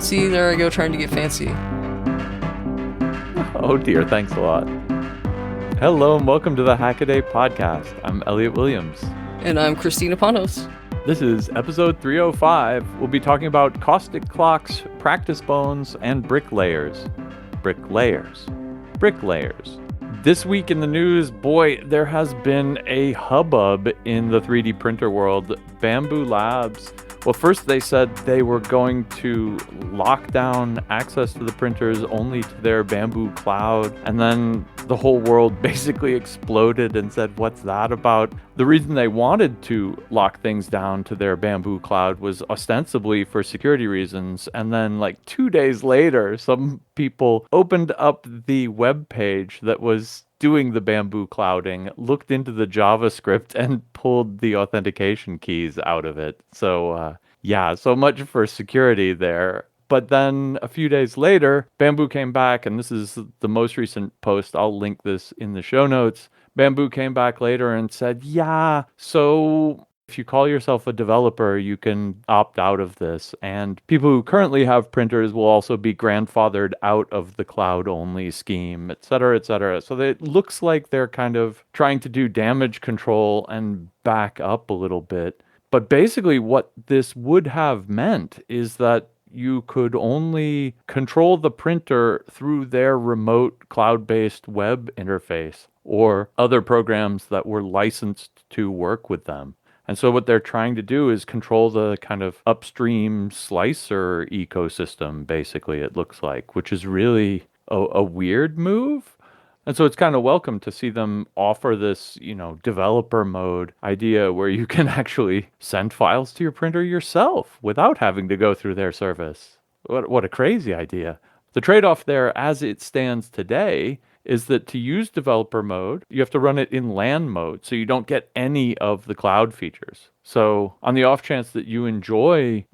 See, there I go trying to get fancy. Oh dear, thanks a lot. Hello and welcome to the Hackaday Podcast. I'm Elliot Williams. And I'm Kristina Panos. This is episode 305. We'll be talking about caustic clocks, practice bones, and bricklayers. Bricklayers. This week in the news, boy, there has been a hubbub in the 3D printer world. Bambu Labs, well, first they said they were going to lock down access to the printers only to their Bambu cloud, and then the whole world basically exploded and said, what's that about? The reason they wanted to lock things down to their Bambu cloud was ostensibly for security reasons, and then like 2 days later, some people opened up the web page that was doing the Bambu clouding, looked into the JavaScript, and pulled the authentication keys out of it. So, so much for security there. But then a few days later, Bambu came back, and this is the most recent post. I'll link this in the show notes. Bambu came back later and said, so if you call yourself a developer, you can opt out of this. And people who currently have printers will also be grandfathered out of the cloud-only scheme, et cetera, et cetera. So it looks like they're kind of trying to do damage control and back up a little bit. But basically what this would have meant is that you could only control the printer through their remote cloud-based web interface or other programs that were licensed to work with them. And so what they're trying to do is control the kind of upstream slicer ecosystem, basically, it looks like, which is really a weird move. And so it's kind of welcome to see them offer this, developer mode idea where you can actually send files to your printer yourself without having to go through their service. What a crazy idea. The trade-off there, as it stands today, is that to use developer mode, you have to run it in LAN mode, so you don't get any of the cloud features. So on the off chance that you enjoy,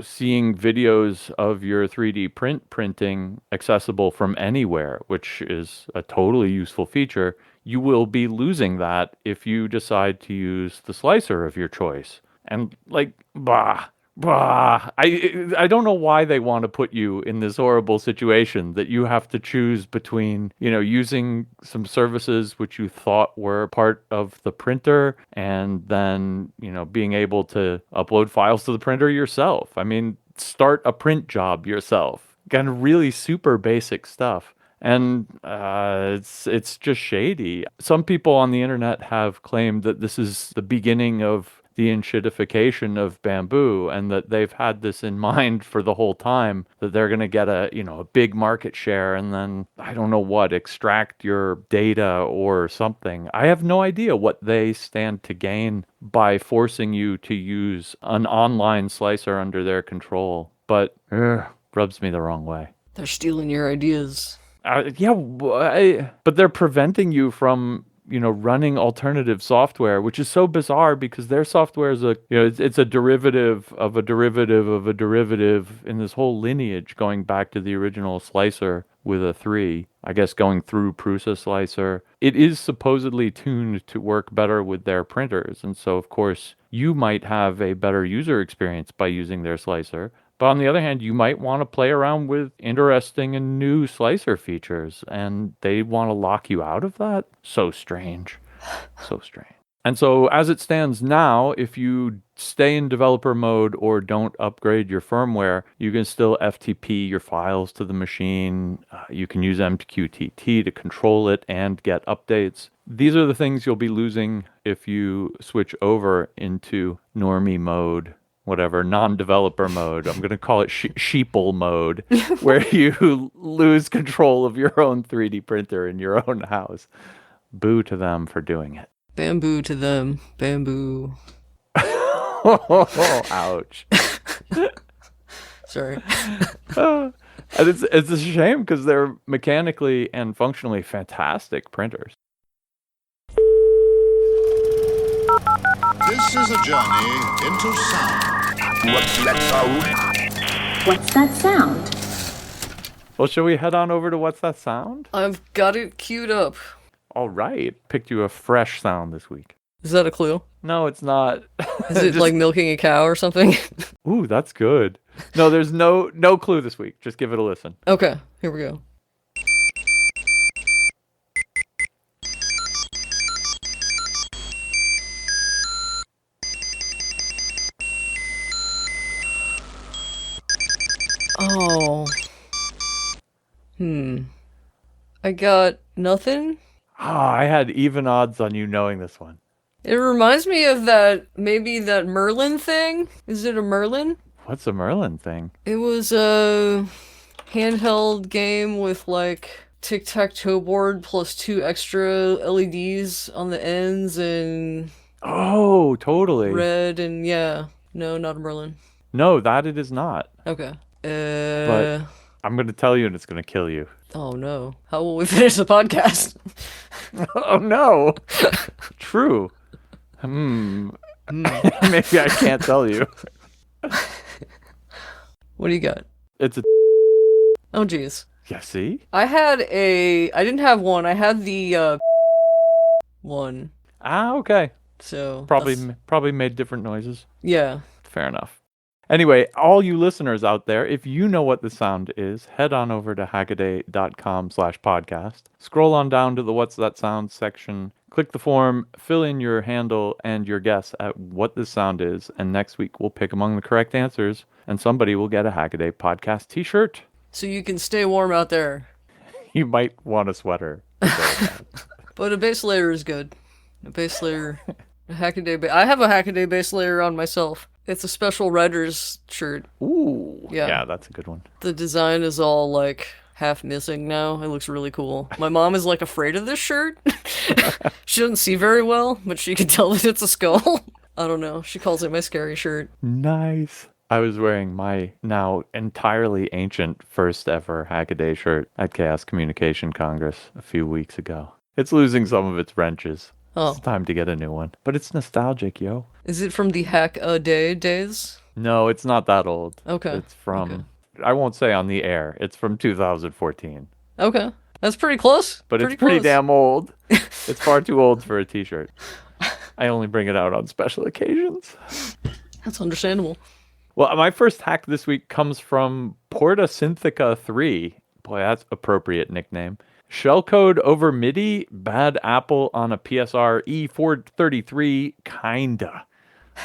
seeing videos of your 3D printing accessible from anywhere, which is a totally useful feature, you will be losing that if you decide to use the slicer of your choice. And I don't know why they want to put you in this horrible situation that you have to choose between, using some services which you thought were part of the printer and then, being able to upload files to the printer yourself. I mean, start a print job yourself. Kind of really super basic stuff. And it's just shady. Some people on the internet have claimed that this is the beginning of the enshittification of Bambu, and that they've had this in mind for the whole time, that they're going to get a big market share and then, I don't know what, extract your data or something. I have no idea what they stand to gain by forcing you to use an online slicer under their control, but rubs me the wrong way. They're stealing your ideas. But they're preventing you from running alternative software, which is so bizarre because their software is it's a derivative of a derivative of a derivative in this whole lineage going back to the original slicer with a 3, I guess going through Prusa slicer. It is supposedly tuned to work better with their printers. And so, of course, you might have a better user experience by using their slicer. But on the other hand, you might want to play around with interesting and new slicer features, and they want to lock you out of that? So strange. So strange. And so as it stands now, if you stay in developer mode or don't upgrade your firmware, you can still FTP your files to the machine. You can use MQTT to control it and get updates. These are the things you'll be losing if you switch over into normie mode. Whatever, non-developer mode. I'm going to call it sheeple mode, where you lose control of your own 3D printer in your own house. Boo to them for doing it. Bamboo to them. Bamboo. Ouch. Sorry. And it's a shame because they're mechanically and functionally fantastic printers. This is a journey into sound. What's that sound? What's that sound? Well, shall we head on over to What's That Sound? I've got it queued up. All right. Picked you a fresh sound this week. Is that a clue? No, it's not. Is it like milking a cow or something? Ooh, that's good. No, there's no clue this week. Just give it a listen. Okay, here we go. Oh. I got nothing. I had even odds on you knowing this one. It reminds me of that Merlin thing. Is it a Merlin? What's a Merlin thing? It was a handheld game with like tic-tac-toe board plus 2 extra LEDs on the ends and Oh, totally. red and yeah. No, not a Merlin. No, that it is not. Okay. But I'm going to tell you and it's going to kill you. Oh no. How will we finish the podcast? Oh, no. True. Maybe I can't tell you. What do you got? It's a... Oh jeez. Yeah, see? I didn't have one. I had the one. Ah, okay. So Probably made different noises. yeah. Fair enough. Anyway, all you listeners out there, if you know what the sound is, head on over to hackaday.com/podcast. Scroll on down to the What's That Sound section. Click the form, fill in your handle and your guess at what this sound is, and next week we'll pick among the correct answers, and somebody will get a Hackaday Podcast t-shirt. So you can stay warm out there. You might want a sweater. But a base layer is good. A base layer. I have a Hackaday base layer on myself. It's a special writer's shirt. Ooh. Yeah. Yeah, that's a good one. The design is all like half missing now. It looks really cool. My mom is like afraid of this shirt. She doesn't see very well, but she can tell that it's a skull. I don't know. She calls it my scary shirt. Nice. I was wearing my now entirely ancient first ever Hackaday shirt at Chaos Communication Congress a few weeks ago. It's losing some of its wrenches. Oh. It's time to get a new one. But it's nostalgic, yo. Is it from the Hackaday days? No, it's not that old. Okay. It's from, I won't say on the air, it's from 2014. Okay. That's pretty close. But it's pretty damn old. It's far too old for a t-shirt. I only bring it out on special occasions. That's understandable. Well, my first hack this week comes from Porta Synthetica 3. Boy, that's appropriate nickname. Shellcode over MIDI, bad apple on a PRS-E433, kinda.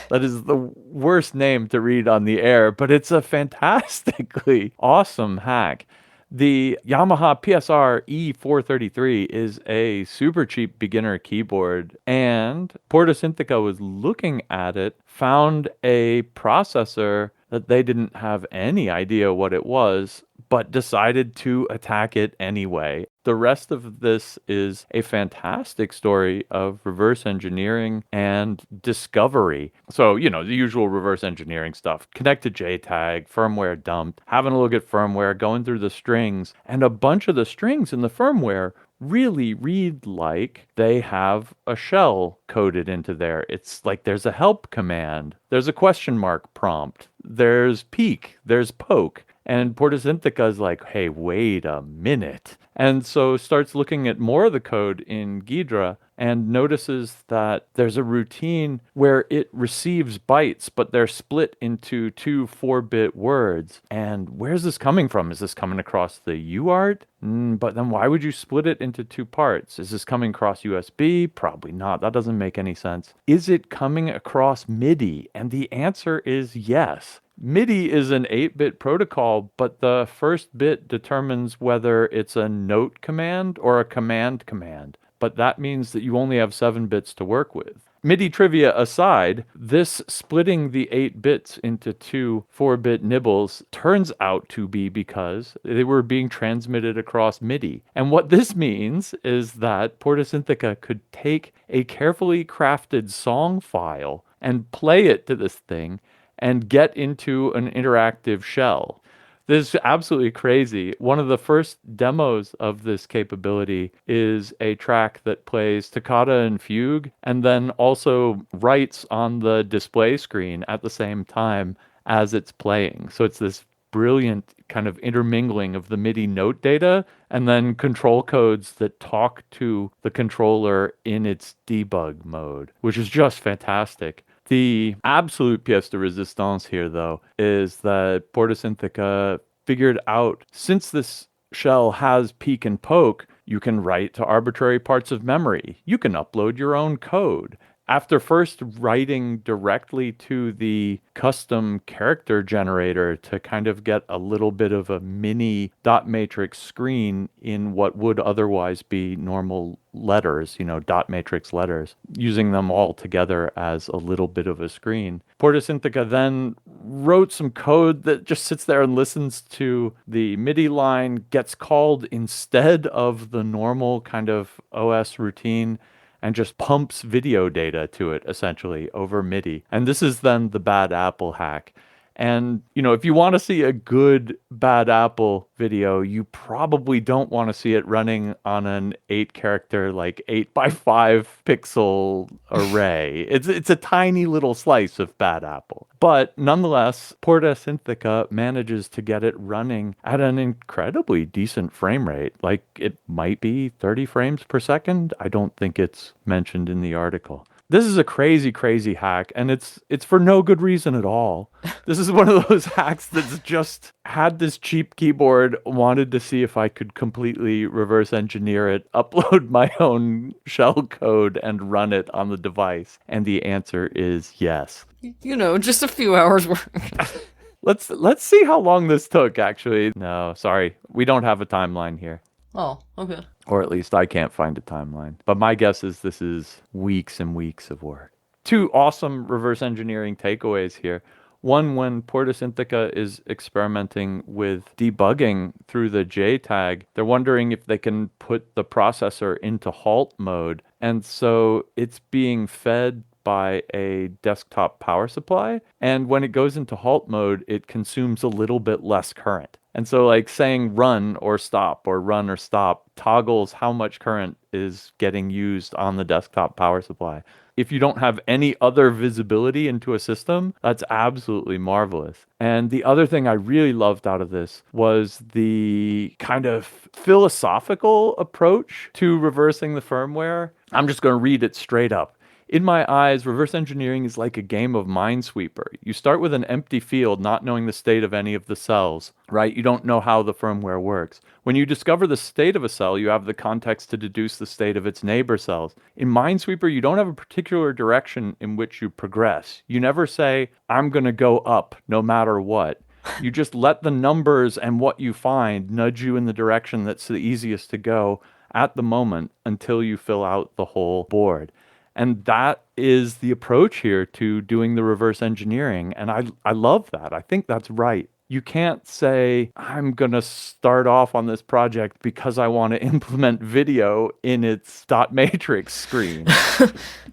That is the worst name to read on the air, but it's a fantastically awesome hack. The Yamaha PRS-E433 is a super cheap beginner keyboard, and Porta Synthetica was looking at it, found a processor that they didn't have any idea what it was, but decided to attack it anyway. The rest of this is a fantastic story of reverse engineering and discovery. So, the usual reverse engineering stuff. Connect to JTAG, firmware dumped, having a look at firmware, going through the strings, and a bunch of the strings in the firmware really read like they have a shell coded into there. It's like there's a help command, there's a question mark prompt, there's peek, there's poke. And Porta Synthetica is like, hey, wait a minute. And so starts looking at more of the code in Ghidra and notices that there's a routine where it receives bytes, but they're split into 2 4-bit words. And where's this coming from? Is this coming across the UART? But then why would you split it into 2 parts? Is this coming across USB? Probably not. That doesn't make any sense. Is it coming across MIDI? And the answer is yes. MIDI is an 8-bit protocol, but the first bit determines whether it's a note command or a command command. But that means that you only have 7 bits to work with. MIDI trivia aside, this splitting the 8 bits into 2 4-bit nibbles turns out to be because they were being transmitted across MIDI. And what this means is that Porta Synthetica could take a carefully crafted song file and play it to this thing and get into an interactive shell. This is absolutely crazy. One of the first demos of this capability is a track that plays toccata and fugue and then also writes on the display screen at the same time as it's playing. So it's this brilliant kind of intermingling of the MIDI note data and then control codes that talk to the controller in its debug mode, which is just fantastic. The absolute pièce de résistance here, though, is that Porta figured out, since this shell has peek and poke, you can write to arbitrary parts of memory. You can upload your own code. After first writing directly to the custom character generator to kind of get a little bit of a mini dot matrix screen in what would otherwise be normal letters, dot matrix letters, using them all together as a little bit of a screen. Porta then wrote some code that just sits there and listens to the MIDI line, gets called instead of the normal kind of OS routine, and just pumps video data to it, essentially, over MIDI. And this is then the Bad Apple hack. And, if you want to see a good Bad Apple video, you probably don't want to see it running on an 8-character, 8x5 pixel array. It's a tiny little slice of Bad Apple. But nonetheless, Porta manages to get it running at an incredibly decent frame rate. It might be 30 frames per second. I don't think it's mentioned in the article. This is a crazy, crazy hack, and it's for no good reason at all. This is one of those hacks that's just had this cheap keyboard, wanted to see if I could completely reverse engineer it, upload my own shell code, and run it on the device. And the answer is yes. Just a few hours work. Let's see how long this took, actually. No, sorry. We don't have a timeline here. Oh, okay. Or at least I can't find a timeline. But my guess is this is weeks and weeks of work. 2 awesome reverse engineering takeaways here. One, when Porta is experimenting with debugging through the JTAG, they're wondering if they can put the processor into halt mode. And so it's being fed by a desktop power supply. And when it goes into halt mode, it consumes a little bit less current. And so saying run or stop or run or stop toggles how much current is getting used on the desktop power supply. If you don't have any other visibility into a system, that's absolutely marvelous. And the other thing I really loved out of this was the kind of philosophical approach to reversing the firmware. I'm just going to read it straight up. In my eyes, reverse engineering is like a game of Minesweeper. You start with an empty field, not knowing the state of any of the cells, right? You don't know how the firmware works. When you discover the state of a cell, you have the context to deduce the state of its neighbor cells. In Minesweeper, you don't have a particular direction in which you progress. You never say, I'm going to go up no matter what. You just let the numbers and what you find nudge you in the direction that's the easiest to go at the moment until you fill out the whole board. And that is the approach here to doing the reverse engineering. And I love that. I think that's right. You can't say, I'm going to start off on this project because I want to implement video in its dot matrix screen.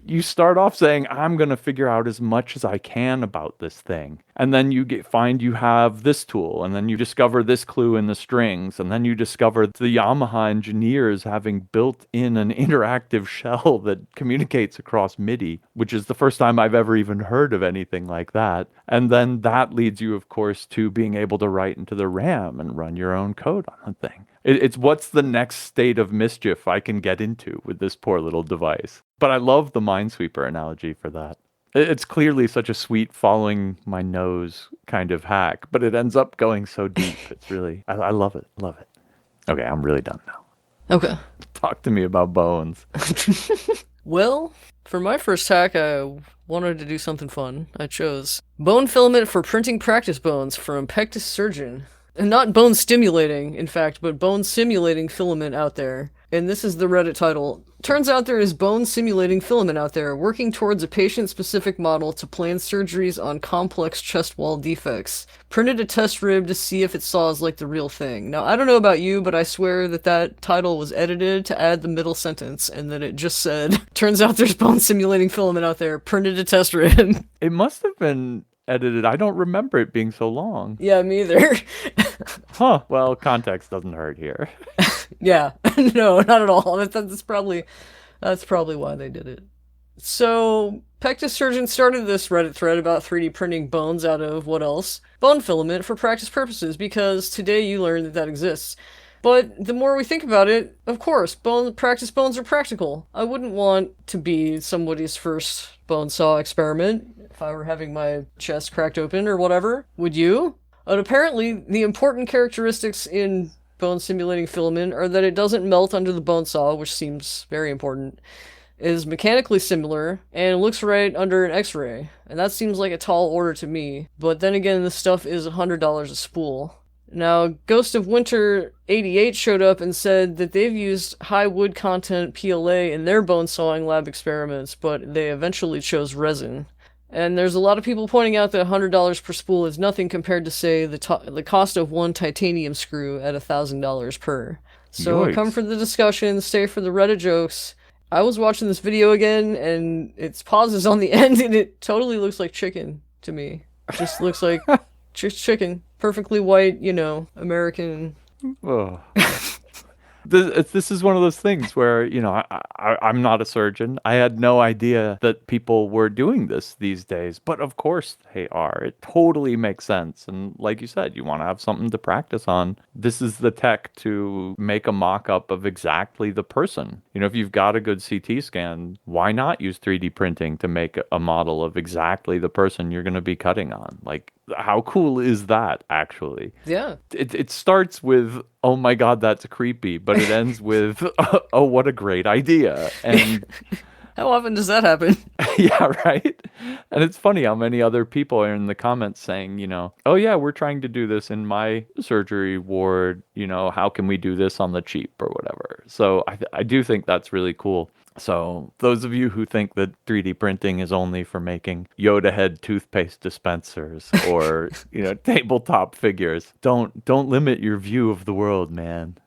You start off saying, I'm going to figure out as much as I can about this thing. And then you find you have this tool, and then you discover this clue in the strings, and then you discover the Yamaha engineers having built in an interactive shell that communicates across MIDI, which is the first time I've ever even heard of anything like that. And then that leads you, of course, to being able to write into the RAM and run your own code on the thing. It's what's the next state of mischief I can get into with this poor little device. But I love the Minesweeper analogy for that. It's clearly such a sweet following my nose kind of hack, but it ends up going so deep. It's really, I love it. Love it. Okay, I'm really done now. Okay. Talk to me about bones. Well, for my first hack, I wanted to do something fun. I chose bone filament for printing practice bones from Pectus Surgeon. And not bone stimulating, in fact, but bone simulating filament out there. And this is the Reddit title. Turns out there is bone simulating filament out there working towards a patient-specific model to plan surgeries on complex chest wall defects. Printed a test rib to see if it saws like the real thing. Now, I don't know about you, but I swear that title was edited to add the middle sentence, and that it just said, turns out there's bone simulating filament out there, printed a test rib. It must have been edited. I don't remember it being so long. Yeah, me either. Huh. Well, context doesn't hurt here. Yeah. No, not at all. That's probably why they did it. So, Pectus Surgeon started this Reddit thread about 3D printing bones out of what else? Bone filament for practice purposes, because today you learned that exists. But the more we think about it, of course, practice bones are practical. I wouldn't want to be somebody's first bone saw experiment. if I were having my chest cracked open or whatever. Would you? And apparently, the important characteristics in bone simulating filament are that it doesn't melt under the bone saw, which seems very important, is mechanically similar, and looks right under an x-ray. And that seems like a tall order to me. But then again, this stuff is $100 a spool. Now, Ghost of Winter 88 showed up and said that they've used high wood content PLA in their bone sawing lab experiments, but they eventually chose resin. And there's a lot of people pointing out that $100 per spool is nothing compared to, say, the cost of one titanium screw at $1,000 per. So Yikes. come for the discussion, stay for the Reddit jokes. I was watching this video again, and it's pauses on the end, and it totally looks like chicken to me. It just looks like just chicken. Perfectly white, American. Oh. This is one of those things where, I'm not a surgeon. I had no idea that people were doing this these days, but of course they are. It totally makes sense. And like you said, you want to have something to practice on. This is the tech to make a mock-up of exactly the person. If you've got a good CT scan, why not use 3D printing to make a model of exactly the person you're going to be cutting on? Like, how cool is that, actually? Yeah. It starts with, oh my God, that's creepy, but it ends with, oh, what a great idea. And How often does that happen? yeah, right? And it's funny how many other people are in the comments saying, oh yeah, we're trying to do this in my surgery ward. How can we do this on the cheap or whatever? So I do think that's really cool. So those of you who think that 3D printing is only for making Yoda head toothpaste dispensers or, tabletop figures, don't limit your view of the world, man.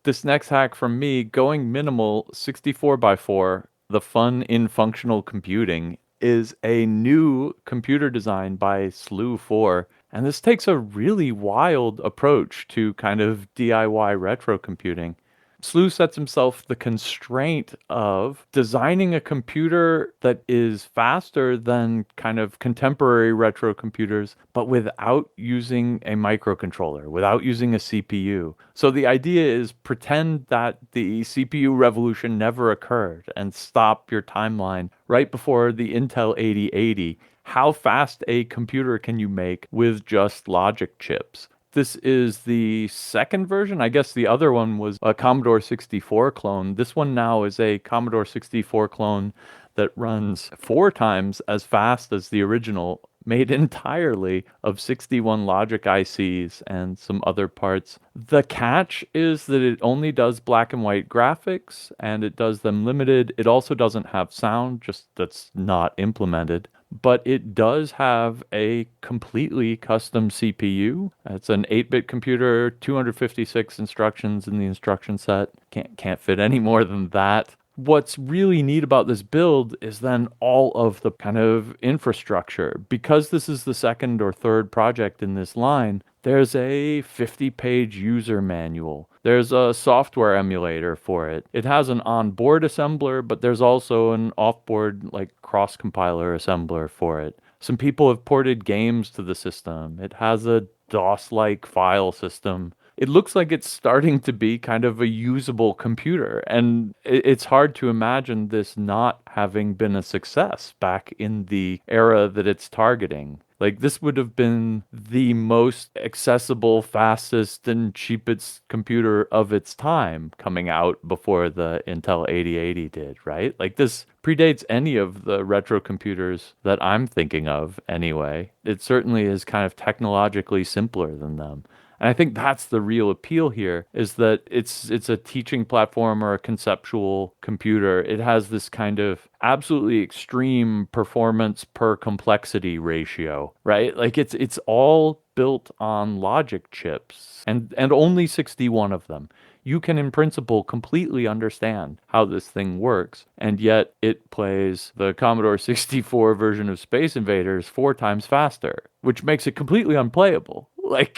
This next hack from me, going minimal 64x4, the fun in functional computing, is a new computer design by Slew4. And this takes a really wild approach to kind of DIY retro computing. Slew sets himself the constraint of designing a computer that is faster than kind of contemporary retro computers, but without using a microcontroller, without using a CPU. So the idea is pretend that the CPU revolution never occurred and stop your timeline right before the Intel 8080. How fast a computer can you make with just logic chips? This is the second version. I guess the other one was a Commodore 64 clone. This one now is a Commodore 64 clone that runs 4 times as fast as the original, made entirely of 61 logic ICs and some other parts. The catch is that it only does black and white graphics, and it does them limited. It also doesn't have sound, just that's not implemented. But it does have a completely custom CPU. It's an 8-bit computer, 256 instructions in the instruction set. Can't fit any more than that. What's really neat about this build is then all of the kind of infrastructure. Because this is the second or third project in this line, there's a 50-page user manual. There's a software emulator for it. It has an onboard assembler, but there's also an offboard, cross-compiler assembler for it. Some people have ported games to the system. It has a DOS-like file system. It looks like it's starting to be kind of a usable computer, and it's hard to imagine this not having been a success back in the era that it's targeting. This would have been the most accessible, fastest, and cheapest computer of its time coming out before the Intel 8080 did, right? This predates any of the retro computers that I'm thinking of anyway. It certainly is kind of technologically simpler than them. And I think that's the real appeal here, is that it's a teaching platform or a conceptual computer. It has this kind of absolutely extreme performance per complexity ratio, right? It's all built on logic chips and only 61 of them. You can, in principle, completely understand how this thing works, and yet it plays the Commodore 64 version of Space Invaders 4 times faster, which makes it completely unplayable.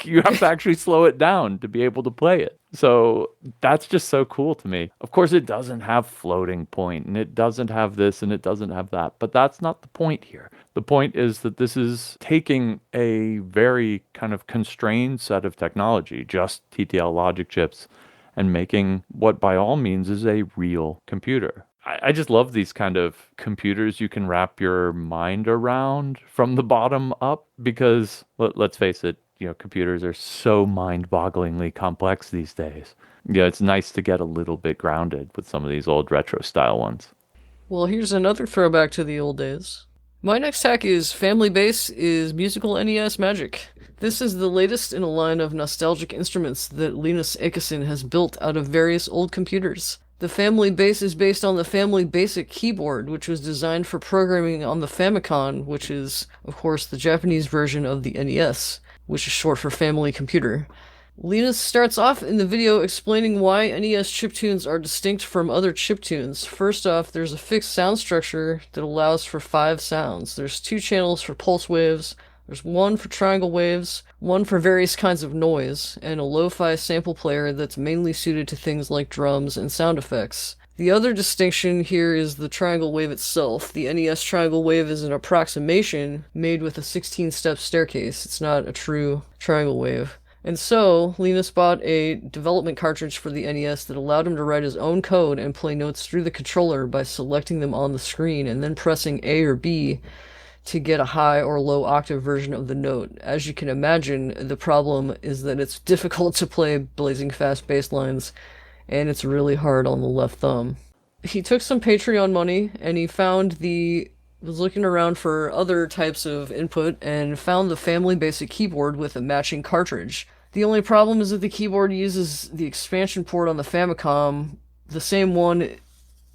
You have to actually slow it down to be able to play it. So that's just so cool to me. Of course, it doesn't have floating point, and it doesn't have this, and it doesn't have that. But that's not the point here. The point is that this is taking a very kind of constrained set of technology, just TTL logic chips, and making what by all means is a real computer. I just love these kind of computers you can wrap your mind around from the bottom up because let's face it, computers are so mind-bogglingly complex these days. Yeah, it's nice to get a little bit grounded with some of these old retro style ones. Well, here's another throwback to the old days. My next hack is Family Bass is musical NES magic. This is the latest in a line of nostalgic instruments that Linus Ekesen has built out of various old computers. The Family Bass is based on the Family Basic keyboard, which was designed for programming on the Famicom, which is, of course, the Japanese version of the NES, which is short for Family Computer. Linus starts off in the video explaining why NES chiptunes are distinct from other chiptunes. First off, there's a fixed sound structure that allows for 5 sounds. There's 2 channels for pulse waves, there's 1 for triangle waves, 1 for various kinds of noise, and a lo-fi sample player that's mainly suited to things like drums and sound effects. The other distinction here is the triangle wave itself. The NES triangle wave is an approximation made with a 16-step staircase. It's not a true triangle wave. And so, Linus bought a development cartridge for the NES that allowed him to write his own code and play notes through the controller by selecting them on the screen and then pressing A or B to get a high or low octave version of the note. As you can imagine, the problem is that it's difficult to play blazing fast bass lines, and it's really hard on the left thumb. He took some Patreon money, and he was looking around for other types of input and found the Family Basic keyboard with a matching cartridge. The only problem is that the keyboard uses the expansion port on the Famicom. The same one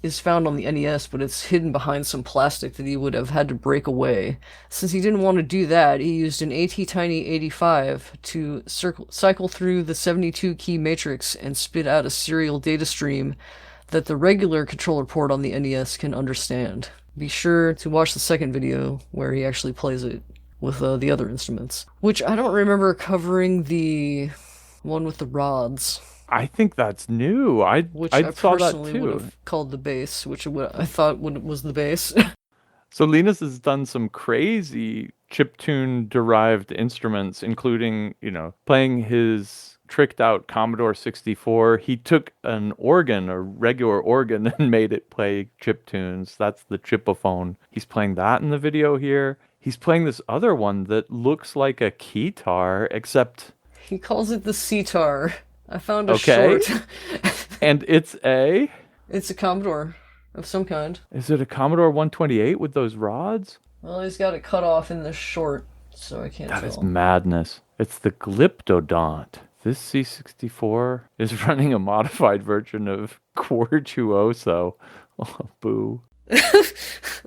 is found on the NES, but it's hidden behind some plastic that he would have had to break away. Since he didn't want to do that, he used an AT-Tiny 85 to cycle through the 72-key matrix and spit out a serial data stream that the regular controller port on the NES can understand. Be sure to watch the second video where he actually plays it with the other instruments. Which I don't remember covering the one with the rods. I think that's new. Which I I saw that personally too. would have called the bass, which I thought was the bass. So Linus has done some crazy chiptune derived instruments, including, playing his tricked out Commodore 64. He took an organ, a regular organ, and made it play chiptunes. That's the chipophone. He's playing that in the video here. He's playing this other one that looks like a keytar, except... He calls it the sitar. I found a Okay. short. And it's a... It's a Commodore of some kind. Is it a Commodore 128 with those rods? Well, he's got it cut off in the short, so I can't That tell. is madness. It's the Glyptodont. This C64 is running a modified version of Quartuoso. Oh, boo.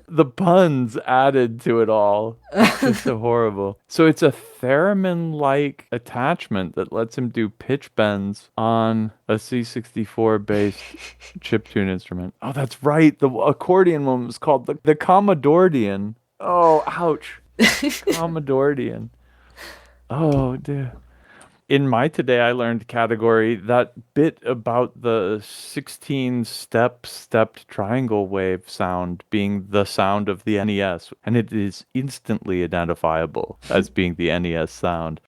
The puns added to it all. It's just so horrible. So it's a theremin-like attachment that lets him do pitch bends on a C64-based chiptune instrument. Oh, that's right. The accordion one was called the Commodordian. Oh, ouch. Commodordian. Oh, dear. In my Today I Learned category, that bit about the 16-stepped triangle wave sound being the sound of the NES, and it is instantly identifiable as being the NES sound.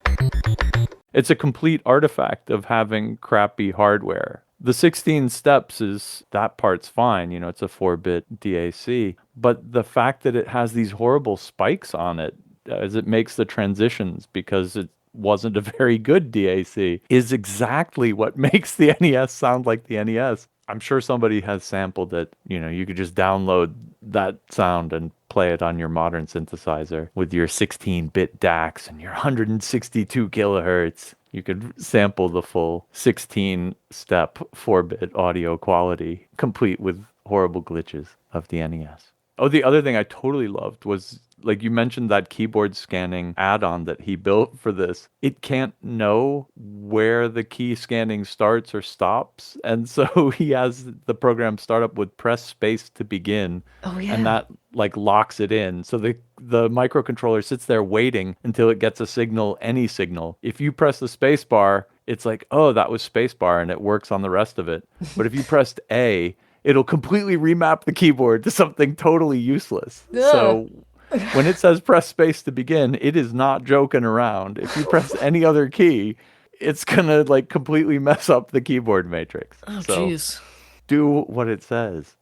It's a complete artifact of having crappy hardware. The 16 steps that part's fine, it's a 4-bit DAC, but the fact that it has these horrible spikes on it as it makes the transitions because it wasn't a very good DAC is exactly what makes the NES sound like the NES. I'm sure somebody has sampled it. You could just download that sound and play it on your modern synthesizer with your 16-bit DACs and your 162 kilohertz. You could sample the full 16-step 4-bit audio quality, complete with horrible glitches of the NES. Oh, the other thing I totally loved was, like you mentioned, that keyboard scanning add-on that he built for this. It can't know where the key scanning starts or stops. And so he has the program start up with press space to begin. Oh, yeah. And that locks it in. So the microcontroller sits there waiting until it gets a signal, any signal. If you press the space bar, it's like, oh, that was space bar, and it works on the rest of it. But if you pressed A, it'll completely remap the keyboard to something totally useless. Yeah. So when it says press space to begin, it is not joking around. If you press any other key, it's gonna completely mess up the keyboard matrix. Oh, so jeez. do what it says.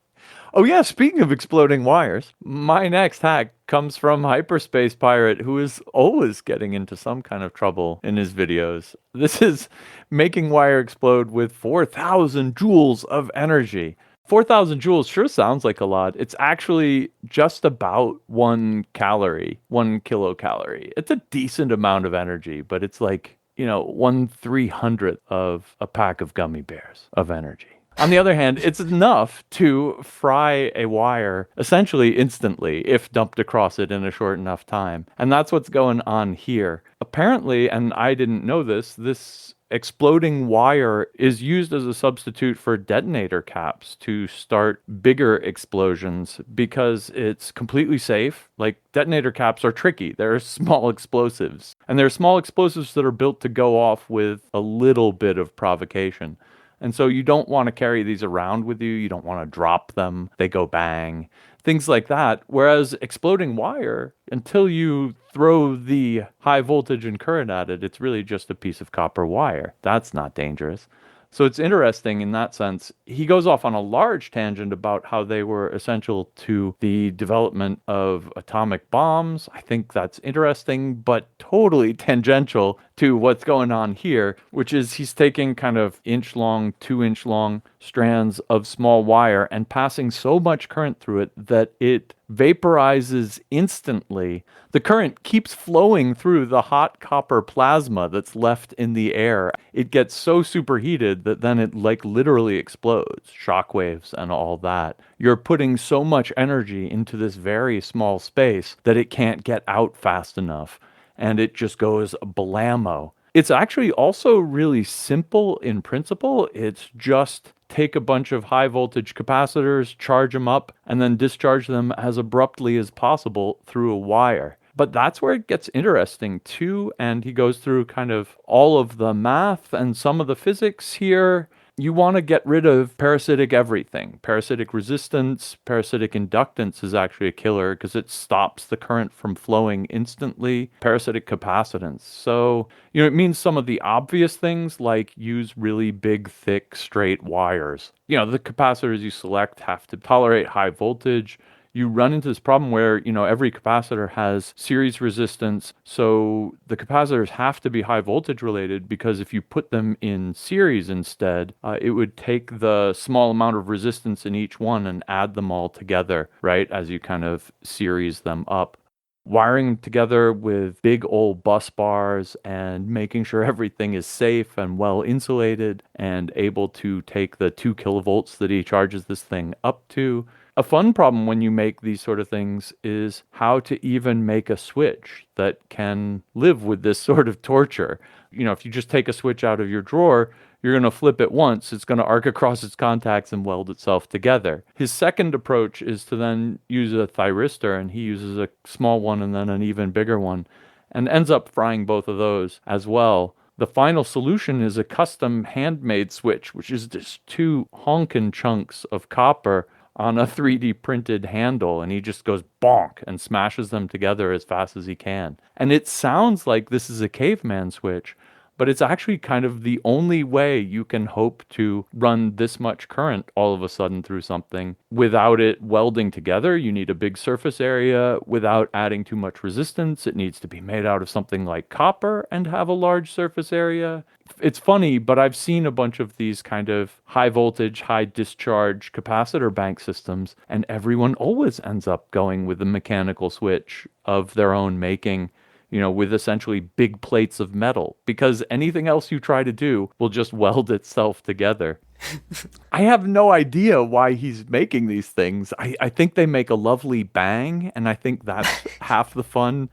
Oh yeah, speaking of exploding wires, my next hack comes from Hyperspace Pirate, who is always getting into some kind of trouble in his videos. This is making wire explode with 4,000 joules of energy. 4,000 joules sure sounds like a lot. It's actually just about 1 calorie, 1 kilocalorie. It's a decent amount of energy, but it's like, 1/300th of a pack of gummy bears of energy. On the other hand, it's enough to fry a wire essentially instantly if dumped across it in a short enough time. And that's what's going on here. Apparently, and I didn't know this exploding wire is used as a substitute for detonator caps to start bigger explosions because it's completely safe. Like, detonator caps are tricky. They're small explosives. And they're small explosives that are built to go off with a little bit of provocation. And so you don't want to carry these around with you. You don't want to drop them. They go bang, things like that. Whereas exploding wire, until you throw the high voltage and current at it, it's really just a piece of copper wire. That's not dangerous. So it's interesting in that sense. He goes off on a large tangent about how they were essential to the development of atomic bombs. I think that's interesting, but totally tangential to what's going on here, which is he's taking kind of 1-inch-long, 2-inch-long strands of small wire and passing so much current through it that it vaporizes instantly. The current keeps flowing through the hot copper plasma that's left in the air. It gets so superheated that then it literally explodes, shockwaves and all that. You're putting so much energy into this very small space that it can't get out fast enough, and it just goes blammo. It's actually also really simple in principle. It's just take a bunch of high voltage capacitors, charge them up, and then discharge them as abruptly as possible through a wire. But that's where it gets interesting too, and he goes through kind of all of the math and some of the physics here. You want to get rid of parasitic everything. Parasitic resistance, parasitic inductance is actually a killer because it stops the current from flowing instantly. Parasitic capacitance. So, it means some of the obvious things like use really big, thick, straight wires. The capacitors you select have to tolerate high voltage. You run into this problem where, every capacitor has series resistance. So the capacitors have to be high voltage related because if you put them in series instead, it would take the small amount of resistance in each one and add them all together, right? As you kind of series them up. Wiring them together with big old bus bars and making sure everything is safe and well insulated and able to take the 2 kilovolts that he charges this thing up to. A fun problem when you make these sort of things is how to even make a switch that can live with this sort of torture. If you just take a switch out of your drawer, you're going to flip it once, it's going to arc across its contacts and weld itself together. His second approach is to then use a thyristor, and he uses a small one and then an even bigger one, and ends up frying both of those as well. The final solution is a custom handmade switch, which is just 2 honkin' chunks of copper on a 3D printed handle, and he just goes bonk and smashes them together as fast as he can. And it sounds like this is a caveman switch, but it's actually kind of the only way you can hope to run this much current all of a sudden through something without it welding together. You need a big surface area without adding too much resistance. It needs to be made out of something like copper and have a large surface area. It's funny, but I've seen a bunch of these kind of high voltage, high discharge capacitor bank systems, and everyone always ends up going with the mechanical switch of their own making, with essentially big plates of metal, because anything else you try to do will just weld itself together. I have no idea why he's making these things. I think they make a lovely bang, and I think that's half the fun.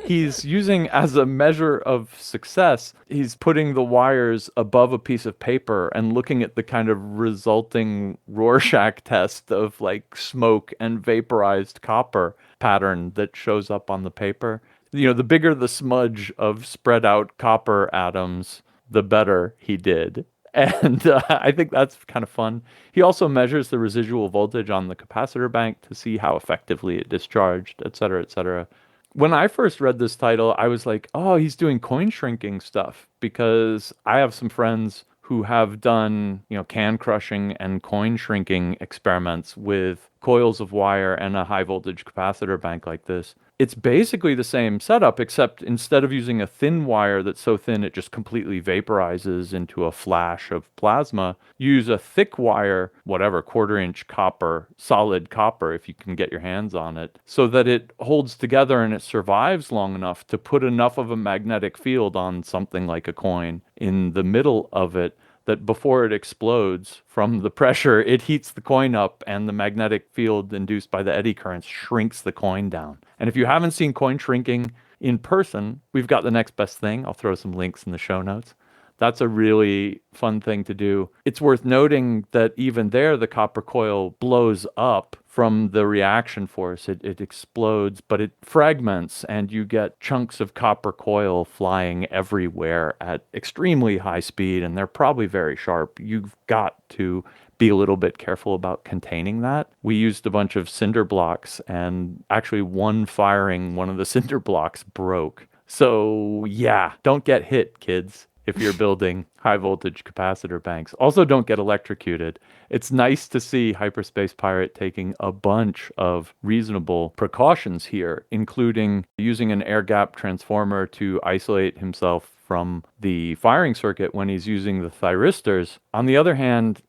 He's using, as a measure of success, he's putting the wires above a piece of paper and looking at the kind of resulting Rorschach test of smoke and vaporized copper pattern that shows up on the paper. The bigger the smudge of spread out copper atoms, the better he did. And I think that's kind of fun. He also measures the residual voltage on the capacitor bank to see how effectively it discharged, et cetera, et cetera. When I first read this title, I was like, oh, he's doing coin shrinking stuff, because I have some friends who have done, can crushing and coin shrinking experiments with coils of wire and a high voltage capacitor bank like this. It's basically the same setup, except instead of using a thin wire that's so thin it just completely vaporizes into a flash of plasma, use a thick wire, whatever, 1/4 inch copper, solid copper if you can get your hands on it, so that it holds together and it survives long enough to put enough of a magnetic field on something like a coin in the middle of it that before it explodes from the pressure, it heats the coin up and the magnetic field induced by the eddy currents shrinks the coin down. And if you haven't seen coin shrinking in person, we've got the next best thing. I'll throw some links in the show notes. That's a really fun thing to do. It's worth noting that even there, the copper coil blows up from the reaction force. It explodes, but it fragments, and you get chunks of copper coil flying everywhere at extremely high speed, and they're probably very sharp. You've got to be a little bit careful about containing that. We used a bunch of cinder blocks, and actually one of the cinder blocks broke. So yeah, don't get hit, kids, if you're building high voltage capacitor banks. Also, don't get electrocuted. It's nice to see Hyperspace Pirate taking a bunch of reasonable precautions here, including using an air gap transformer to isolate himself from the firing circuit when he's using the thyristors. On the other hand,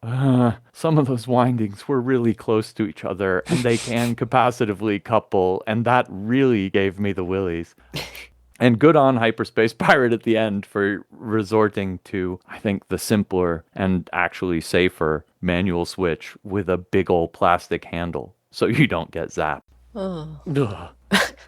some of those windings were really close to each other, and they can capacitively couple, and that really gave me the willies. And good on Hyperspace Pirate at the end for resorting to, I think, the simpler and actually safer manual switch with a big old plastic handle so you don't get zapped. Oh.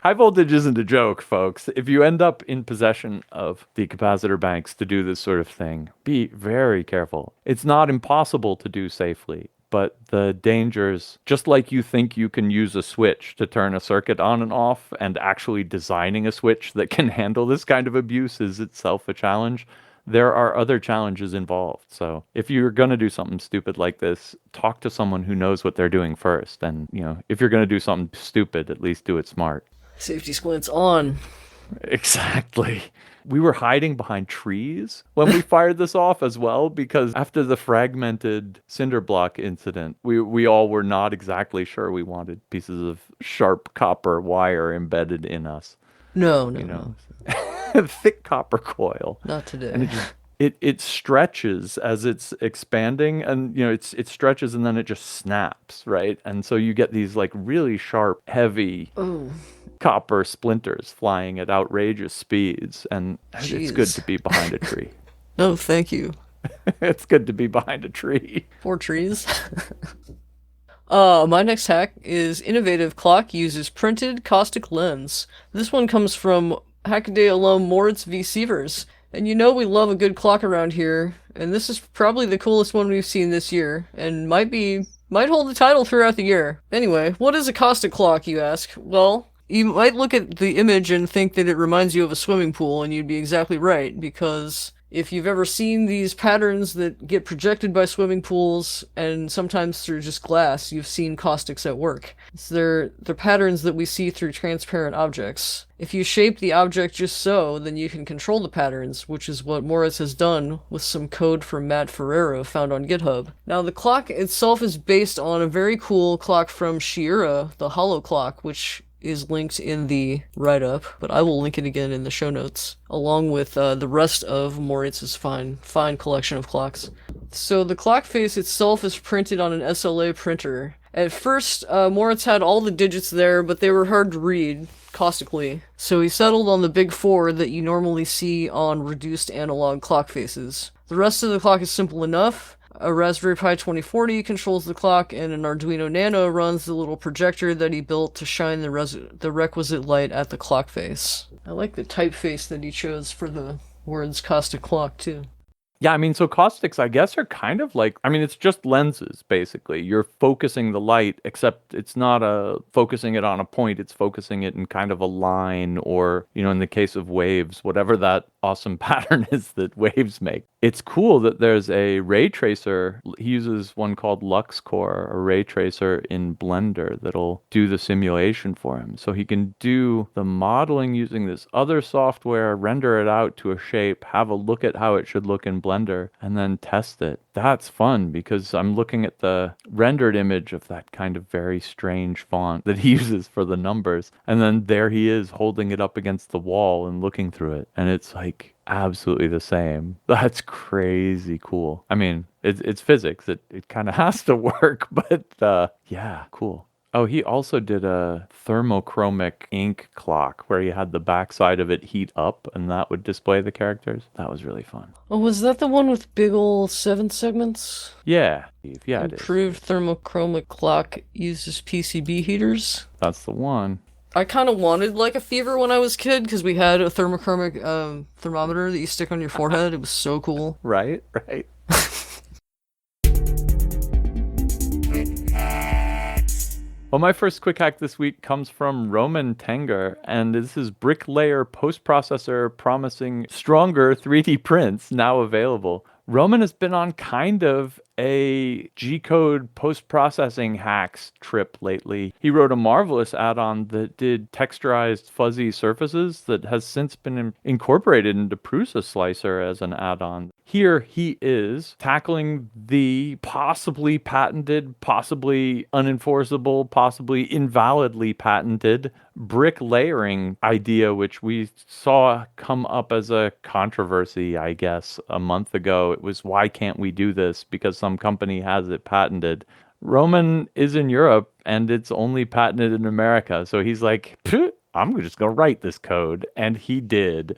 High voltage isn't a joke, folks. If you end up in possession of the capacitor banks to do this sort of thing, be very careful. It's not impossible to do safely, but the dangers, just like you think you can use a switch to turn a circuit on and off, and actually designing a switch that can handle this kind of abuse is itself a challenge, there are other challenges involved. So if you're going to do something stupid like this, talk to someone who knows what they're doing first. And, if you're going to do something stupid, at least do it smart. Safety squints on. Exactly. We were hiding behind trees when we fired this off as well, because after the fragmented cinder block incident, we all were not exactly sure we wanted pieces of sharp copper wire embedded in us. No. Thick copper coil. Not today. And it stretches as it's expanding, and it stretches and then it just snaps, right? And so you get these like really sharp, heavy copper splinters flying at outrageous speeds, and it's good to be behind a tree. No, thank you. It's good to be behind a tree. 4 trees. My next hack is innovative clock uses printed caustic lens. This one comes from Hackaday alum Moritz V. Sievers. And we love a good clock around here, and this is probably the coolest one we've seen this year, and might hold the title throughout the year. Anyway, what is a caustic clock, you ask? Well, you might look at the image and think that it reminds you of a swimming pool, and you'd be exactly right, because if you've ever seen these patterns that get projected by swimming pools, and sometimes through just glass, you've seen caustics at work. They're patterns that we see through transparent objects. If you shape the object just so, then you can control the patterns, which is what Moritz has done with some code from Matt Ferrero found on GitHub. Now, the clock itself is based on a very cool clock from Shiura, the hollow clock, which is linked in the write-up, but I will link it again in the show notes, along with the rest of Moritz's fine collection of clocks. So the clock face itself is printed on an SLA printer. At first, Moritz had all the digits there, but they were hard to read caustically, so he settled on the big 4 that you normally see on reduced analog clock faces. The rest of the clock is simple enough. A Raspberry Pi 2040 controls the clock, and an Arduino Nano runs the little projector that he built to shine the requisite light at the clock face. I like the typeface that he chose for the words caustic clock, too. Yeah, so caustics, I guess, are kind of like, it's just lenses, basically. You're focusing the light, except it's not focusing it on a point, it's focusing it in kind of a line, or, in the case of waves, whatever that awesome pattern is that waves make. It's cool that there's a ray tracer. He uses one called LuxCore, a ray tracer in Blender that'll do the simulation for him. So he can do the modeling using this other software, render it out to a shape, have a look at how it should look in Blender, and then test it. That's fun because I'm looking at the rendered image of that kind of very strange font that he uses for the numbers. And then there he is holding it up against the wall and looking through it. And it's like absolutely the same. That's crazy cool. I mean, it's physics. It kind of has to work, but yeah, cool. Oh, he also did a thermochromic ink clock where he had the backside of it heat up and that would display the characters. That was really fun. Oh, was that the one with big ol' 7 segments? Yeah, yeah, it is. Improved thermochromic clock uses PCB heaters. That's the one. I kind of wanted like a fever when I was a kid because we had a thermochromic thermometer that you stick on your forehead. It was so cool. Right. Well, my first quick hack this week comes from Roman Tenger, and this is bricklayer post-processor promising stronger 3D prints now available. Roman has been on kind of a G-code post-processing hacks trip lately. He wrote a marvelous add-on that did texturized fuzzy surfaces that has since been incorporated into Prusa Slicer as an add-on. Here he is tackling the possibly patented, possibly unenforceable, possibly invalidly patented brick layering idea, which we saw come up as a controversy, I guess, a month ago. It was, why can't we do this? Because some company has it patented. Roman is in Europe and it's only patented in America. So he's like, I'm just going to write this code. And he did.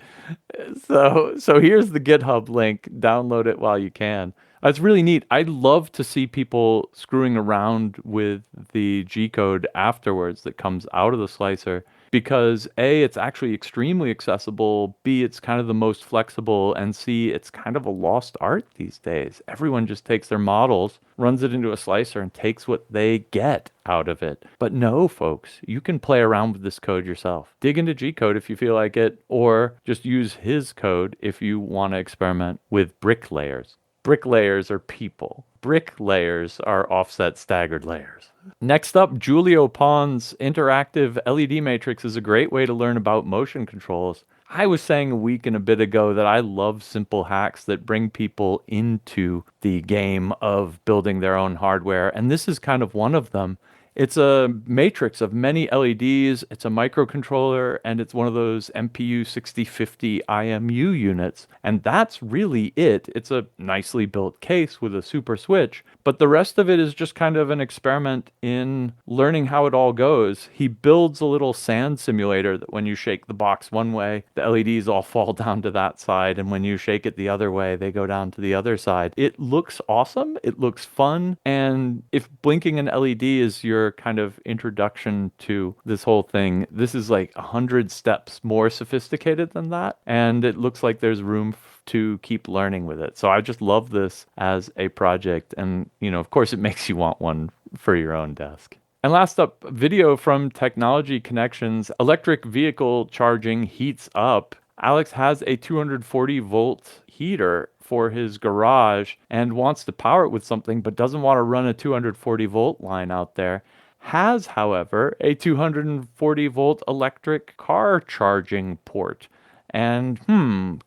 So here's the GitHub link. Download it while you can. It's really neat. I love to see people screwing around with the G code afterwards that comes out of the slicer because A, it's actually extremely accessible, B, it's kind of the most flexible, and C, it's kind of a lost art these days. Everyone just takes their models, runs it into a slicer, and takes what they get out of it. But no, folks, you can play around with this code yourself. Dig into G code if you feel like it, or just use his code if you want to experiment with brick layers. Brick layers are people. Brick layers are offset staggered layers. Next up, Julio Pon's interactive LED matrix is a great way to learn about motion controls. I was saying a week and a bit ago that I love simple hacks that bring people into the game of building their own hardware, and this is kind of one of them. It's a matrix of many LEDs, it's a microcontroller, and it's one of those MPU 6050 IMU units. And that's really it. It's a nicely built case with a super switch, but the rest of it is just kind of an experiment in learning how it all goes. He builds a little sand simulator that when you shake the box one way, the LEDs all fall down to that side, and when you shake it the other way, they go down to the other side. It looks awesome, it looks fun, and if blinking an LED is your kind of introduction to this whole thing, this is like 100 steps more sophisticated than that, and it looks like there's room to keep learning with it. So I just love this as a project, and of course it makes you want one for your own desk. And last up, video from Technology Connections. Electric vehicle charging heats up. Alex has a 240 volt heater for his garage and wants to power it with something but doesn't want to run a 240 volt line out there. Has, however, a 240 volt electric car charging port. And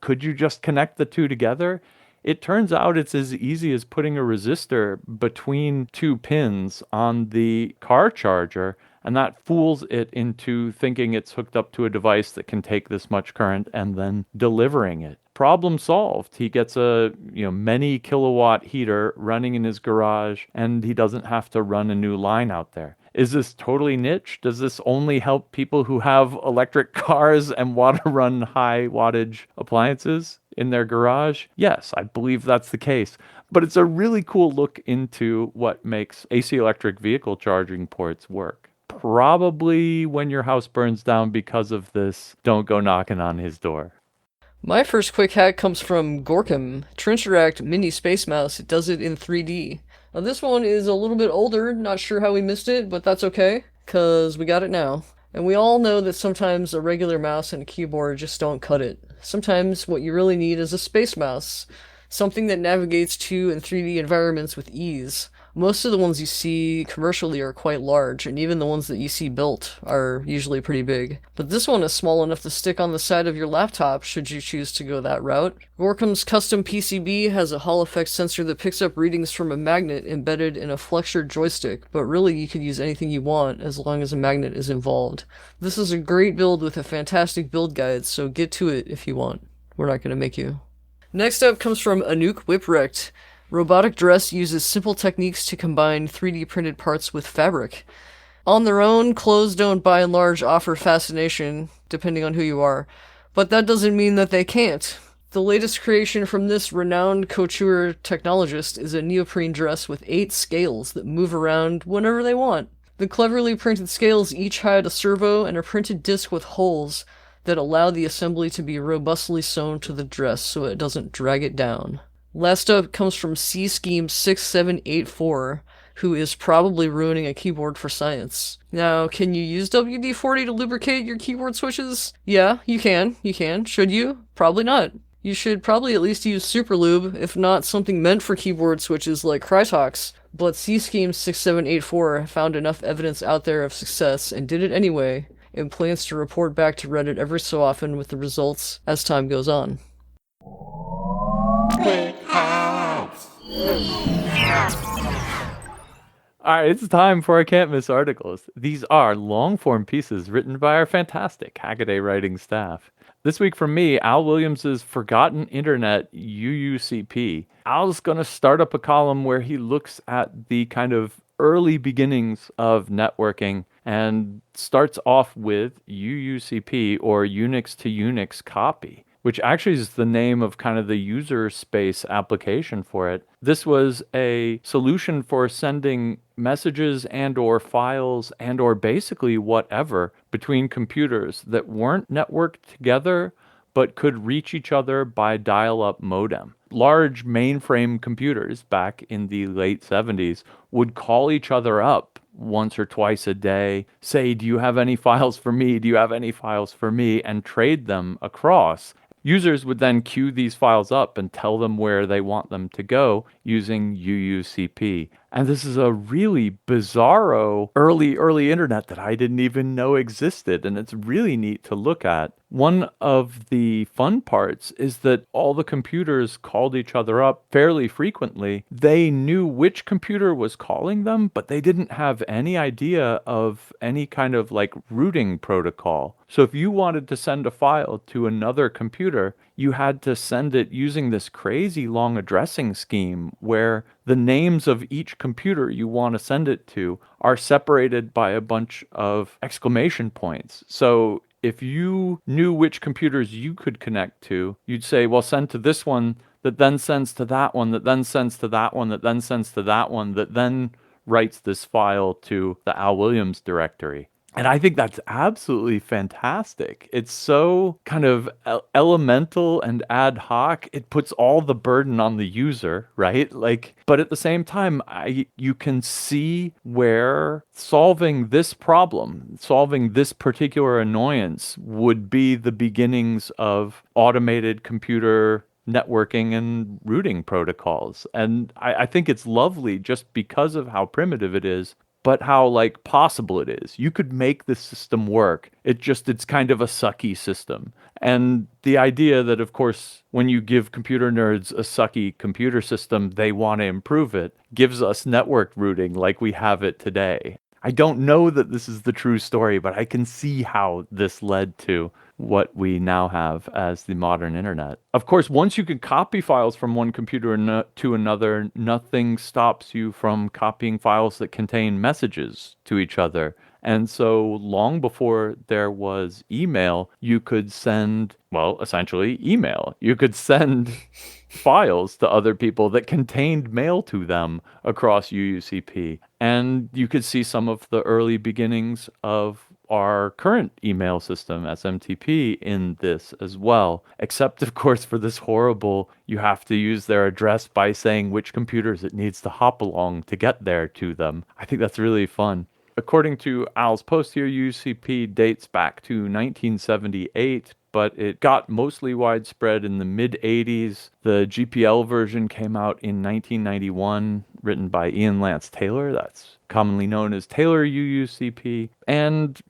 could you just connect the two together? It turns out it's as easy as putting a resistor between two pins on the car charger, and that fools it into thinking it's hooked up to a device that can take this much current and then delivering it. Problem solved. He gets a many kilowatt heater running in his garage, and he doesn't have to run a new line out there. Is this totally niche? Does this only help people who have electric cars and want to run high wattage appliances in their garage? Yes, I believe that's the case. But it's a really cool look into what makes AC electric vehicle charging ports work. Probably when your house burns down because of this, don't go knocking on his door. My first quick hack comes from Gorkum, Trincheract Mini Space Mouse. It does it in 3D. Now this one is a little bit older, not sure how we missed it, but that's okay, because we got it now. And we all know that sometimes a regular mouse and a keyboard just don't cut it. Sometimes what you really need is a space mouse, something that navigates 2 and 3D environments with ease. Most of the ones you see commercially are quite large, and even the ones that you see built are usually pretty big. But this one is small enough to stick on the side of your laptop should you choose to go that route. Gorkam's custom PCB has a Hall effect sensor that picks up readings from a magnet embedded in a flexure joystick, but really you could use anything you want as long as a magnet is involved. This is a great build with a fantastic build guide, so get to it if you want. We're not going to make you. Next up comes from Anouk Whipwrecked. Robotic Dress uses simple techniques to combine 3D printed parts with fabric. On their own, clothes don't by and large offer fascination, depending on who you are, but that doesn't mean that they can't. The latest creation from this renowned couture technologist is a neoprene dress with 8 scales that move around whenever they want. The cleverly printed scales each hide a servo and a printed disc with holes that allow the assembly to be robustly sewn to the dress so it doesn't drag it down. Last up comes from C-Scheme 6784, who is probably ruining a keyboard for science. Now, can you use WD-40 to lubricate your keyboard switches? Yeah, you can. Should you? Probably not. You should probably at least use Super Lube, if not something meant for keyboard switches like Krytox. But C-Scheme 6784 found enough evidence out there of success and did it anyway, and plans to report back to Reddit every so often with the results as time goes on. Alright, it's time for our Can't Miss articles. These are long-form pieces written by our fantastic Hackaday writing staff. This week from me, Al Williams' Forgotten Internet UUCP. Al's going to start up a column where he looks at the kind of early beginnings of networking and starts off with UUCP, or Unix to Unix copy, which actually is the name of kind of the user space application for it. This was a solution for sending messages and or files and or basically whatever between computers that weren't networked together but could reach each other by dial-up modem. Large mainframe computers back in the late 70s would call each other up once or twice a day, say, do you have any files for me? Do you have any files for me? And trade them across. Users would then queue these files up and tell them where they want them to go using UUCP. And this is a really bizarro early internet that I didn't even know existed, and it's really neat to look at. One of the fun parts is that all the computers called each other up fairly frequently. They knew which computer was calling them, but they didn't have any idea of any kind of like routing protocol. So if you wanted to send a file to another computer, you had to send it using this crazy long addressing scheme where the names of each computer you want to send it to are separated by a bunch of exclamation points. So if you knew which computers you could connect to, you'd say, well, send to this one that then sends to that one, that then sends to that one, that then sends to that one, that then writes this file to the Al Williams directory. And I think that's absolutely fantastic. It's so kind of elemental and ad hoc. It puts all the burden on the user, right? But at the same time, you can see where solving this problem, solving this particular annoyance would be the beginnings of automated computer networking and routing protocols. And I think it's lovely just because of how primitive it is, but how possible it is. You could make this system work. It's kind of a sucky system. And the idea that, of course, when you give computer nerds a sucky computer system, they want to improve it, gives us network routing like we have it today. I don't know that this is the true story, but I can see how this led to what we now have as the modern internet. Of course, once you can copy files from one computer to another, nothing stops you from copying files that contain messages to each other. And so long before there was email, you could send, essentially email. You could send files to other people that contained mail to them across UUCP. And you could see some of the early beginnings of our current email system, SMTP, in this as well. Except, of course, for this horrible, you have to use their address by saying which computers it needs to hop along to get there to them. I think that's really fun. According to Al's post here, UCP dates back to 1978, but it got mostly widespread in the mid-80s. The GPL version came out in 1991, written by Ian Lance Taylor. That's commonly known as Taylor UUCP. And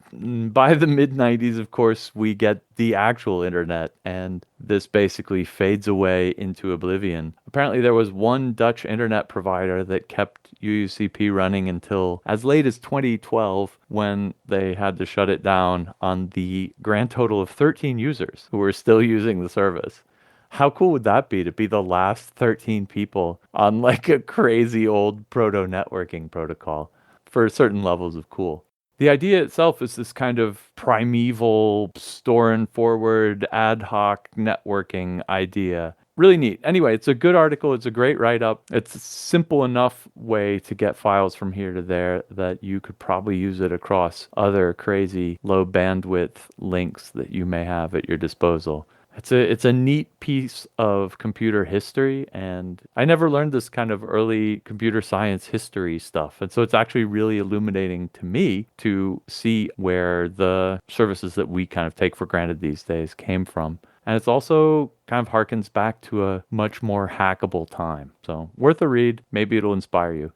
by the mid-90s, of course, we get the actual internet, and this basically fades away into oblivion. Apparently, there was one Dutch internet provider that kept UUCP running until as late as 2012, when they had to shut it down on the grand total of 13 users who were still using the service. How cool would that be to be the last 13 people on like a crazy old proto-networking protocol for certain levels of cool? The idea itself is this kind of primeval, store and forward, ad hoc networking idea. Really neat. Anyway, it's a good article. It's a great write-up. It's a simple enough way to get files from here to there that you could probably use it across other crazy low bandwidth links that you may have at your disposal. It's a neat piece of computer history, and I never learned this kind of early computer science history stuff. And so it's actually really illuminating to me to see where the services that we kind of take for granted these days came from. And it's also kind of harkens back to a much more hackable time. So worth a read. Maybe it'll inspire you.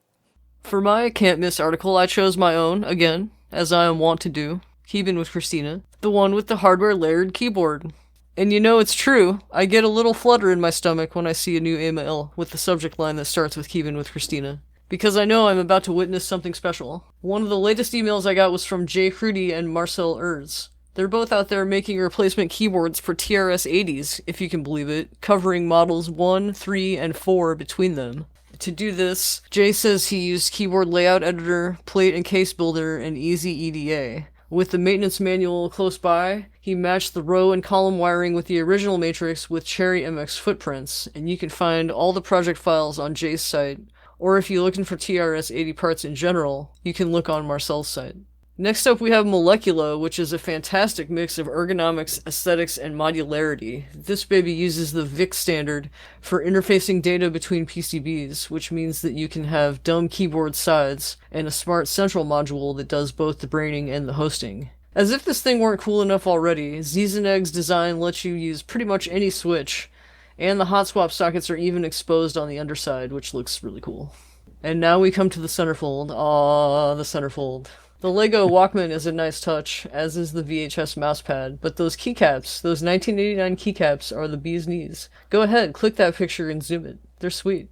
For my can't miss article, I chose my own, again, as I am wont to do, Keeping with Kristina, the one with the hardware layered keyboard. And you know it's true, I get a little flutter in my stomach when I see a new email with the subject line that starts with Keeping with Kristina, because I know I'm about to witness something special. One of the latest emails I got was from Jay Crudy and Marcel Erz. They're both out there making replacement keyboards for TRS-80s, if you can believe it, covering models 1, 3, and 4 between them. To do this, Jay says he used Keyboard Layout Editor, Plate and Case Builder, and Easy EDA. With the maintenance manual close by, he matched the row and column wiring with the original matrix with Cherry MX footprints, and you can find all the project files on Jay's site, or if you're looking for TRS-80 parts in general, you can look on Marcel's site. Next up we have Molecula, which is a fantastic mix of ergonomics, aesthetics, and modularity. This baby uses the VIC standard for interfacing data between PCBs, which means that you can have dumb keyboard sides and a smart central module that does both the braining and the hosting. As if this thing weren't cool enough already, Zizaneg's design lets you use pretty much any switch, and the hot swap sockets are even exposed on the underside, which looks really cool. And now we come to the centerfold. Aww, the centerfold. The Lego Walkman is a nice touch, as is the VHS mousepad, but those keycaps, those 1989 keycaps, are the bee's knees. Go ahead, click that picture and zoom it. They're sweet.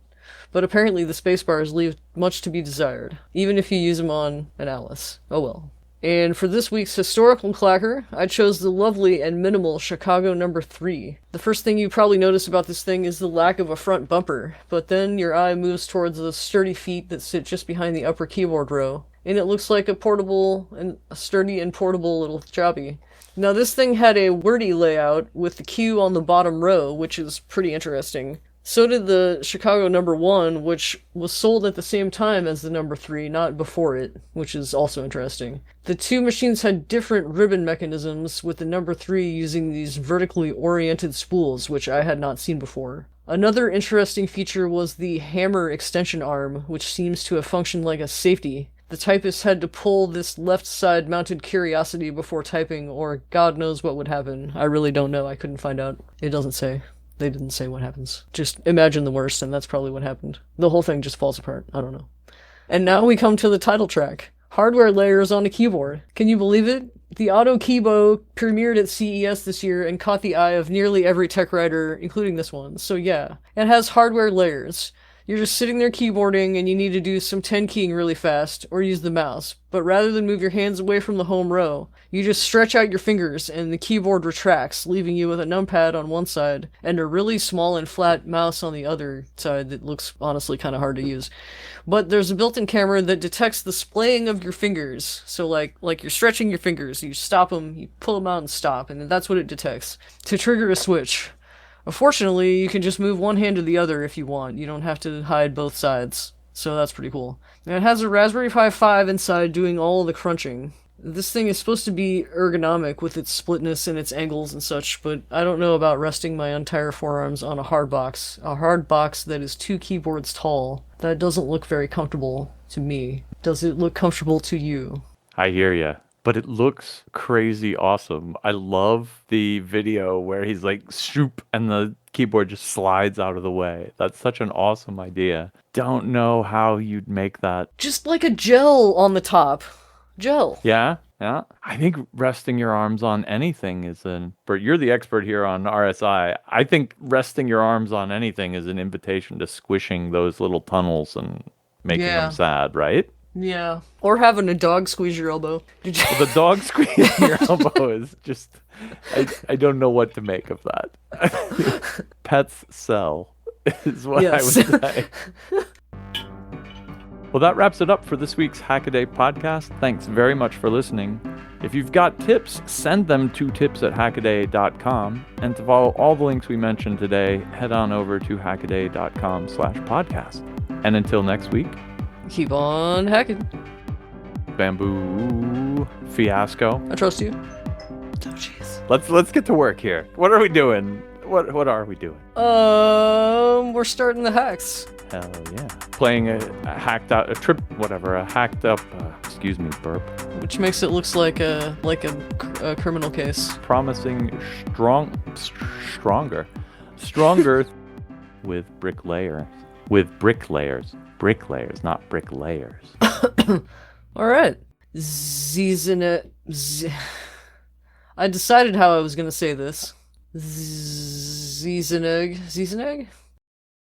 But apparently the spacebars leave much to be desired, even if you use them on an Alice. Oh well. And for this week's historical clacker, I chose the lovely and minimal Chicago No. 3. The first thing you probably notice about this thing is the lack of a front bumper, but then your eye moves towards the sturdy feet that sit just behind the upper keyboard row, and it looks like a sturdy and portable little jobby. Now this thing had a wordy layout with the Q on the bottom row, which is pretty interesting. So did the Chicago No. 1, which was sold at the same time as the No. 3, not before it, which is also interesting. The two machines had different ribbon mechanisms, with the No. 3 using these vertically oriented spools, which I had not seen before. Another interesting feature was the hammer extension arm, which seems to have functioned like a safety. The typist had to pull this left side mounted curiosity before typing, or God knows what would happen. I really don't know, I couldn't find out. It doesn't say. They didn't say what happens. Just imagine the worst, and that's probably what happened. The whole thing just falls apart. I don't know. And now we come to the title track. Hardware layers on a keyboard. Can you believe it? The Auto Keybo premiered at CES this year and caught the eye of nearly every tech writer, including this one. So yeah, it has hardware layers. You're just sitting there keyboarding and you need to do some 10 keying really fast, or use the mouse. But rather than move your hands away from the home row, you just stretch out your fingers and the keyboard retracts, leaving you with a numpad on one side and a really small and flat mouse on the other side that looks honestly kind of hard to use. But there's a built-in camera that detects the splaying of your fingers. So like you're stretching your fingers, you stop them, you pull them out and stop, and that's what it detects to trigger a switch. Unfortunately, you can just move one hand to the other if you want. You don't have to hide both sides. So that's pretty cool. And it has a Raspberry Pi 5 inside doing all the crunching. This thing is supposed to be ergonomic with its splitness and its angles and such, but I don't know about resting my entire forearms on a hard box that is 2 keyboards tall. That doesn't look very comfortable to me. Does it look comfortable to you? I hear ya. But it looks crazy awesome. I love the video where he's like, shoop, and the keyboard just slides out of the way. That's such an awesome idea. Don't know how you'd make that. Just like a gel on the top. Gel. Yeah? Yeah? I think resting your arms on anything is but you're the expert here on RSI. I think resting your arms on anything is an invitation to squishing those little tunnels and making Yeah. them sad, right? Yeah. Or having a dog squeeze your elbow. Did you... The dog squeezing your elbow is just, I don't know what to make of that. Pets sell, is what Yes. I would say. Well, that wraps it up for this week's Hackaday podcast. Thanks very much for listening. If you've got tips, send them to tips@hackaday.com. And to follow all the links we mentioned today, head on over to hackaday.com/podcast. And until next week, Keep on hacking. Bambu fiasco. I trust you. Oh, jeez. Let's get to work here. What are we doing? What are we doing? We're starting the hacks. Hell yeah. Playing a hacked up, excuse me, burp. Which makes it looks like a criminal case. Promising stronger with bricklayers. Bricklayers, not bricklayers. All right. I decided how I was gonna say this. Ziesenegg.